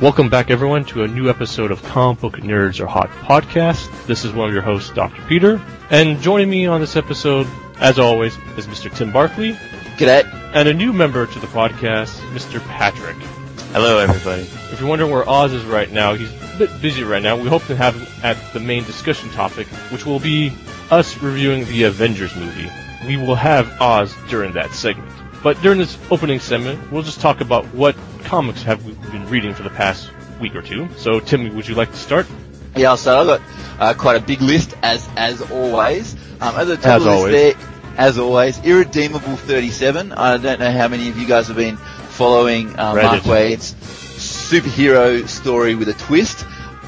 Welcome back, everyone, to a new episode of Comic Book Nerds Are Hot podcast. This is one of your hosts, Dr. Peter, and joining me on this episode, as always, is Mr. Tim Barkley. G'day. And a new member to the podcast, Mr. Patrick. Hello, everybody. If you're wondering where Oz is right now, he's a bit busy right now. We hope to have him at the main discussion topic, which will be us reviewing the Avengers movie. We will have Oz during that segment. But during this opening segment, we'll just talk about what comics have we been reading for the past week or two. So, Tim, would you like to start? Yeah, so I've got quite a big list, as always. At the top of the list there, as always, Irredeemable 37. I don't know how many of you guys have been following Mark Waid's superhero story with a twist.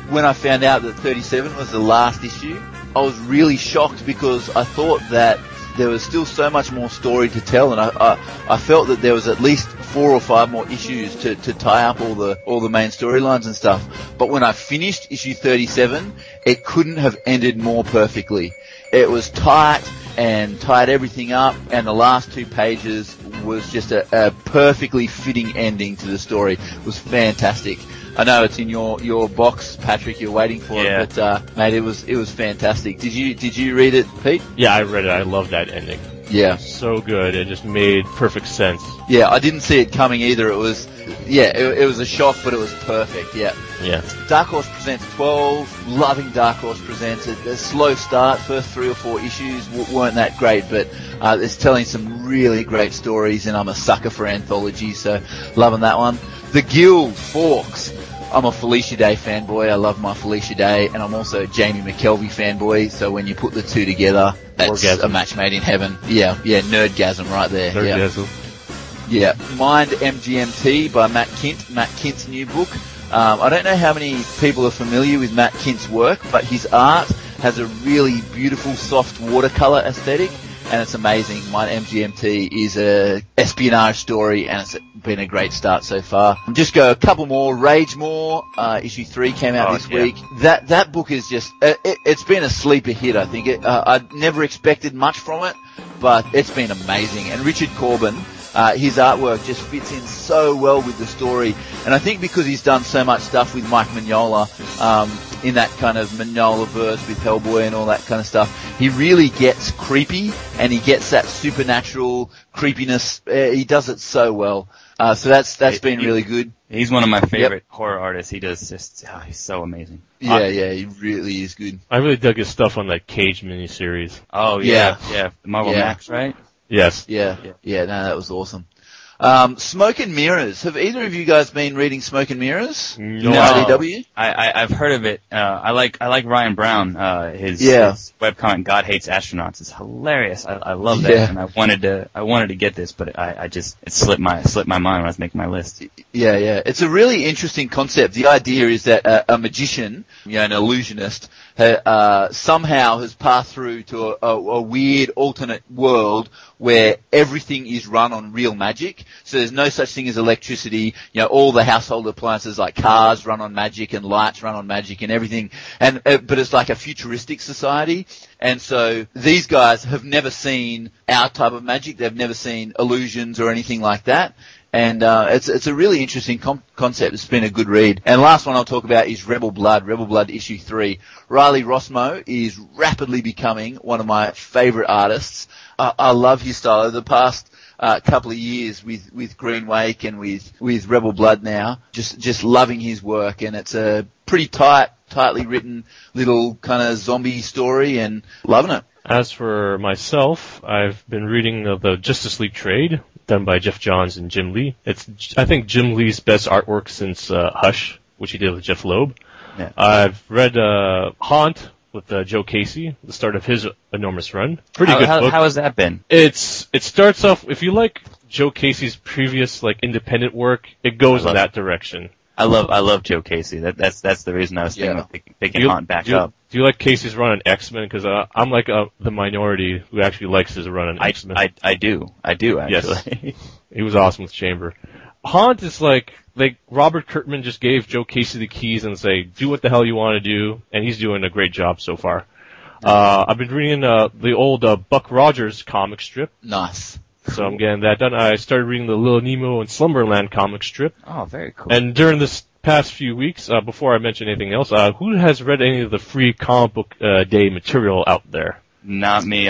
When I found out that 37 was the last issue, I was really shocked because I thought that there was still so much more story to tell, and I felt that there was at least 4 or 5 more issues to tie up all the main storylines and stuff. But when I finished issue 37, it couldn't have ended more perfectly. It was tight and tied everything up, and the last 2 pages was just a perfectly fitting ending to the story. It was fantastic. I know it's in your box, Patrick. You're waiting for it, but mate, it was fantastic. Did you read it, Pete? Yeah, I read it. I love that ending. Yeah, so good. It just made perfect sense. Yeah, I didn't see it coming either. It was a shock, but it was perfect. Yeah. Dark Horse Presents 12. Loving Dark Horse Presents. A slow start. First 3 or 4 issues weren't that great, but it's telling some really great stories, and I'm a sucker for anthologies, so loving that one. The Guild, Forks. I'm a Felicia Day fanboy. I love my Felicia Day, and I'm also a Jamie McKelvey fanboy. So when you put the two together, that's a match made in heaven. Yeah, nerdgasm right there. Nerdgasm. Yeah. Mind MGMT by Matt Kindt. Matt Kindt's new book. I don't know how many people are familiar with Matt Kindt's work, but his art has a really beautiful, soft watercolor aesthetic, and it's amazing. Mind MGMT is a espionage story, and it's been a great start so far. Just go a couple more. Rage More, issue 3 came out this week. That book is just, it's been a sleeper hit, I think. I never expected much from it, but it's been amazing. And Richard Corbin, his artwork just fits in so well with the story. And I think because he's done so much stuff with Mike Mignola, in that kind of Mignola-verse with Hellboy and all that kind of stuff, he really gets creepy, and he gets that supernatural creepiness. He does it so well. So that's been really good. He's one of my favorite horror artists. He does he's so amazing. Yeah, he really is good. I really dug his stuff on that Cage miniseries. Oh, yeah. Marvel Max, right? Yes. Yeah, no, that was awesome. Smoke and Mirrors. Have either of you guys been reading Smoke and Mirrors? No. IDW? I've heard of it. I like Ryan Brown. His webcomic God Hates Astronauts is hilarious. I love that, and I wanted to get this, but it slipped my mind when I was making my list. Yeah. It's a really interesting concept. The idea is that a magician, an illusionist, somehow has passed through to a weird alternate world where everything is run on real magic. So there's no such thing as electricity. All the household appliances like cars run on magic, and lights run on magic, and everything. But it's like a futuristic society. And so these guys have never seen our type of magic. They've never seen illusions or anything like that. And it's a really interesting concept. It's been a good read. And last one I'll talk about is Rebel Blood issue 3. Riley Rossmo is rapidly becoming one of my favorite artists. I love his style. Over the past couple of years with Green Wake and with Rebel Blood now, just loving his work. And it's a pretty tightly written little kind of zombie story, and loving it. As for myself, I've been reading the Justice League trade done by Jeff Johns and Jim Lee. It's, I think, Jim Lee's best artwork since Hush, which he did with Jeff Loeb. Yeah. I've read Haunt with Joe Casey, the start of his enormous run. Pretty good book. How has that been? It starts off, if you like Joe Casey's previous independent work, it goes in that direction. I love Joe Casey. That's the reason I was thinking of picking Haunt back up. Do you like Casey's run on X-Men? Because I'm like the minority who actually likes his run on X-Men. I do actually. Yes. He was awesome with Chamber. Haunt is like Robert Kirkman just gave Joe Casey the keys and say, do what the hell you want to do, and he's doing a great job so far. I've been reading the old Buck Rogers comic strip. Nice. So I'm getting that done. I started reading the Little Nemo and Slumberland comic strip. Oh, very cool. And during this past few weeks, before I mention anything else, who has read any of the free comic book day material out there? Not me.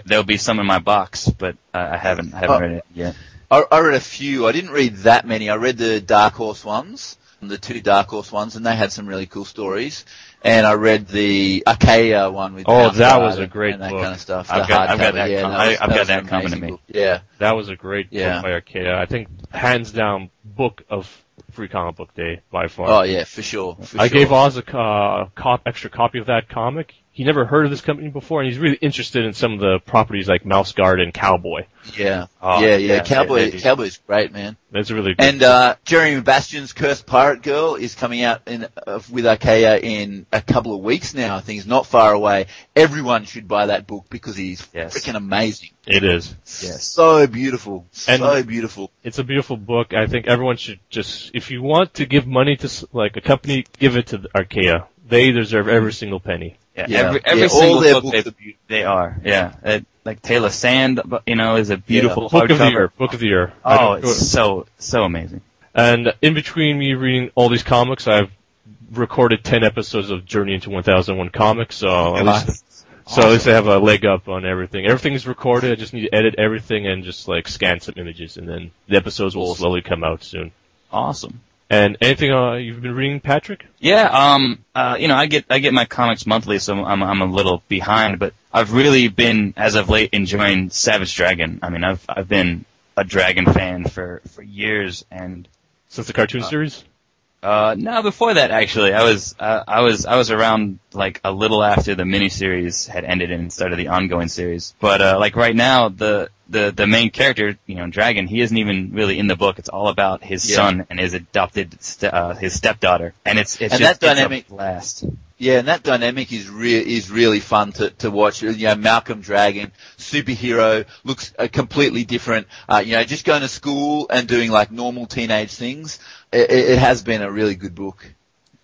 There'll be some in my box, but I haven't read it yet. I read a few. I didn't read that many. I read the Dark Horse ones, the 2 Dark Horse ones, and they had some really cool stories. And I read the Achaia one with that was a great and that book. kind of stuff. I've got that coming to me. Yeah, that was a great book by Achaia. I think hands down book of free comic book day by far. Oh yeah, for sure. I gave Oz a extra copy of that comic. He never heard of this company before, and he's really interested in some of the properties like Mouse Guard and Cowboy. Yeah. Cowboy's great, man. That's really good. And Jeremy Bastion's Cursed Pirate Girl is coming out with Achaia in a couple of weeks now. I think it's not far away. Everyone should buy that book because he's freaking amazing. It is. Yes. So beautiful. So beautiful. It's a beautiful book. I think everyone should just, if you want to give money to like a company, give it to Achaia. They deserve every single penny. Every single book they are. Yeah. Like Tale of Sand, is a beautiful hardcover. Book of the year. Oh, it's so amazing. And in between me reading all these comics, I've recorded 10 episodes of Journey into 1001 Comics, so at least I have a leg up on everything. Everything is recorded. I just need to edit everything and just like scan some images, and then the episodes will slowly come out soon. Awesome. And anything you've been reading, Patrick? Yeah, I get my comics monthly, so I'm a little behind, but I've really been, as of late, enjoying Savage Dragon. I mean, I've been a Dragon fan for years, and since the cartoon series. No, before that actually, I was around like a little after the miniseries had ended and started the ongoing series. But like right now, the main character, Dragon, he isn't even really in the book. It's all about his son and his adopted his stepdaughter, and it's a blast. Yeah, and that dynamic is really fun to watch. Malcolm Dragon, superhero, looks completely different. Just going to school and doing like normal teenage things. It has been a really good book.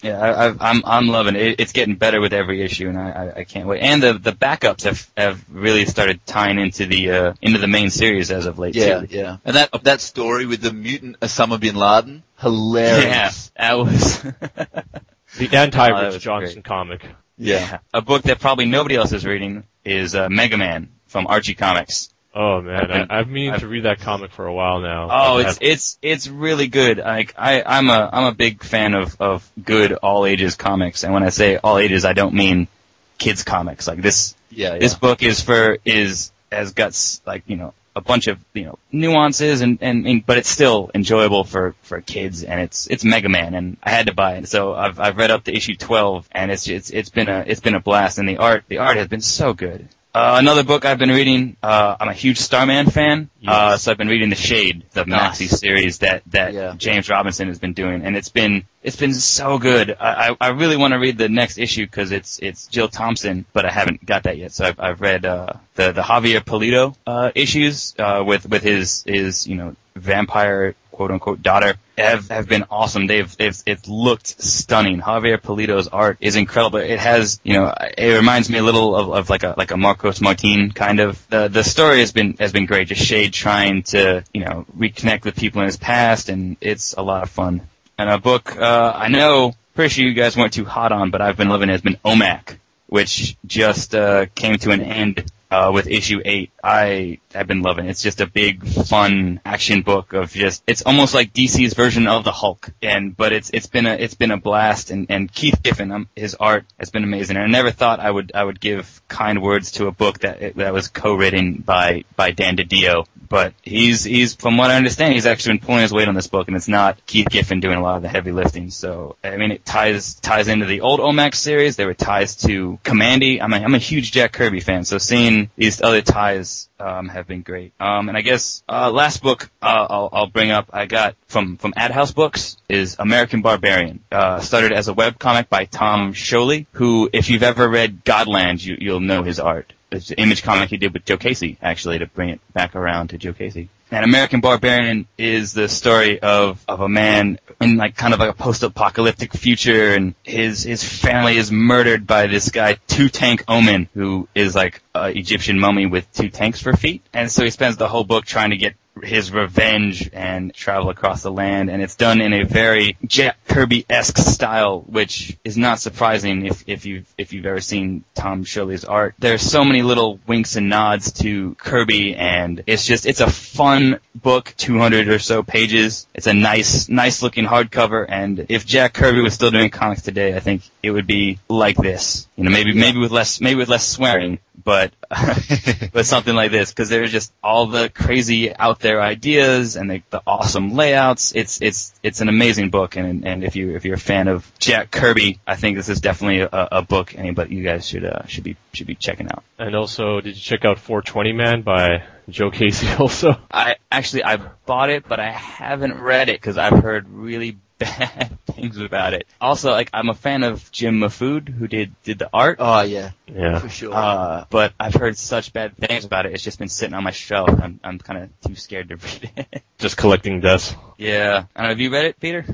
Yeah, I'm loving it. It's getting better with every issue, and I can't wait. And the backups have really started tying into the main series as of late too. Yeah. And that story with the mutant Osama bin Laden, hilarious. Yeah, that was the anti-Rich Johnson comic. Yeah. A book that probably nobody else is reading is Mega Man from Archie Comics. Oh man, I've meaning to read that comic for a while now. Oh, it's really good. Like I'm a big fan of good all ages comics, and when I say all ages, I don't mean kids comics. Like this, this book has got like a bunch of nuances and but it's still enjoyable for kids, and it's Mega Man, and I had to buy it. So I've read up to issue 12, and it's been a blast, and the art has been so good. Another book I've been reading, I'm a huge Starman fan, so I've been reading The Shade, the Maxi series that James Robinson has been doing, and it's been so good. I really want to read the next issue because it's Jill Thompson, but I haven't got that yet. So I've read the Javier Pulido issues with his vampire quote unquote daughter have been awesome. It's looked stunning. Javier Pulido's art is incredible. It has, it reminds me a little of like a Marcos Martin kind of. The story has been great. Just Shade trying to, reconnect with people in his past, and it's a lot of fun. And a book, I know, pretty sure you guys weren't too hot on, but I've been loving it, has been OMAC, which just, came to an end with issue 8. I've been loving it. It's just a big, fun action book of it's almost like DC's version of the Hulk. But it's been a blast, and Keith Giffen, his art has been amazing. And I never thought I would give kind words to a book that was co-written by Dan DiDio. But he's from what I understand, he's actually been pulling his weight on this book, and it's not Keith Giffen doing a lot of the heavy lifting. So, I mean, it ties into the old OMAC series. There were ties to Commandy. I'm a huge Jack Kirby fan, so seeing these other ties have been great. And I guess last book I'll bring up I got from Ad House Books is American Barbarian. Started as a webcomic by Tom Sholey, who, if you've ever read Godland, you'll know his art. It's an image comic he did with Joe Casey, actually, to bring it back around to Joe Casey. And American Barbarian is the story of a man in like kind of like a post-apocalyptic future, and his family is murdered by this guy, Tutankhamun, who is like an Egyptian mummy with 2 tanks for feet. And so he spends the whole book trying to get his revenge and travel across the land, and it's done in a very Jack Kirby-esque style, which is not surprising if you've ever seen Tom Shirley's art. There's so many little winks and nods to Kirby, and it's a fun book, 200 or so pages. It's a nice looking hardcover, and if Jack Kirby was still doing comics today, I think it would be like this. Maybe with less swearing, but something like this, because there's just all the crazy out there ideas and the awesome layouts. It's an amazing book, and if you're a fan of Jack Kirby, I think this is definitely a book you guys should be checking out. And also, did you check out 420 Man by Joe Casey also? I bought it, but I haven't read it because I've heard really bad things about it. Also, I'm a fan of Jim Mahfood, who did the art. Oh yeah, for sure. But I've heard such bad things about it. It's just been sitting on my shelf. I'm kind of too scared to read it. Just collecting dust. Yeah. I don't know, have you read it, Peter?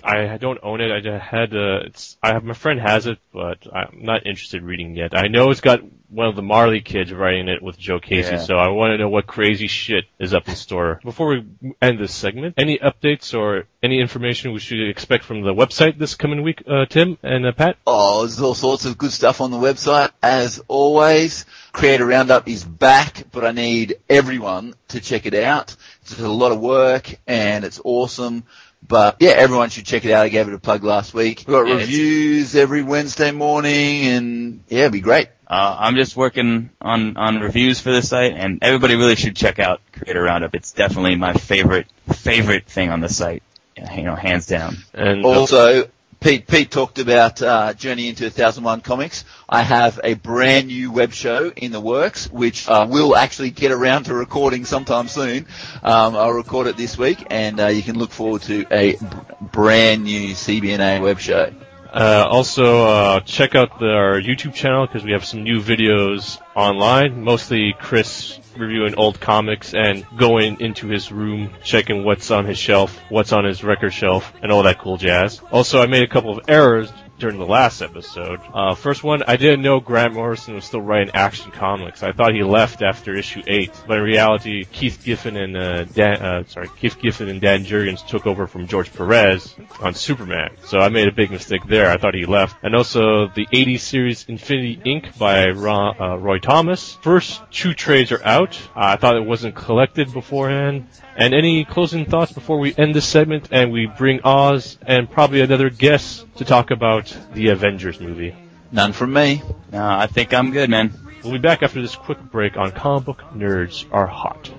I don't own it. My friend has it, but I'm not interested in reading it yet. I know it's got one of the Marley kids writing it with Joe Casey, so I want to know what crazy shit is up in store. Before we end this segment, any updates or any information we should expect from the website this coming week, Tim and Pat? Oh, there's all sorts of good stuff on the website, as always. Creator Roundup is back, but I need everyone to check it out. It's a lot of work, and it's awesome. But yeah, everyone should check it out. I gave it a plug last week. We've got reviews every Wednesday morning, and yeah, it'd be great. I'm just working on reviews for the site, and everybody really should check out Creator Roundup. It's definitely my favorite thing on the site, hands down. And also, Pete talked about Journey into 1001 Comics. I have a brand new web show in the works, which will actually get around to recording sometime soon. I'll record it this week, and you can look forward to a brand new CBNAH web show. Also, check out our YouTube channel, because we have some new videos online, mostly Chris reviewing old comics and going into his room, checking what's on his shelf, what's on his record shelf, and all that cool jazz. Also, I made a couple of errors during the last episode. First one, I didn't know Grant Morrison was still writing Action Comics. I thought he left after issue 8, but in reality, Keith Giffen and Dan Jurgens took over from George Perez on Superman. So I made a big mistake there. I thought he left. And also the 80s series Infinity Inc. by Roy Thomas. First 2 trades are out. I thought it wasn't collected beforehand. And any closing thoughts before we end this segment and we bring Oz and probably another guest to talk about the Avengers movie? None from me. No, I think I'm good, man. We'll be back after this quick break on Comic Book Nerds Are Hot.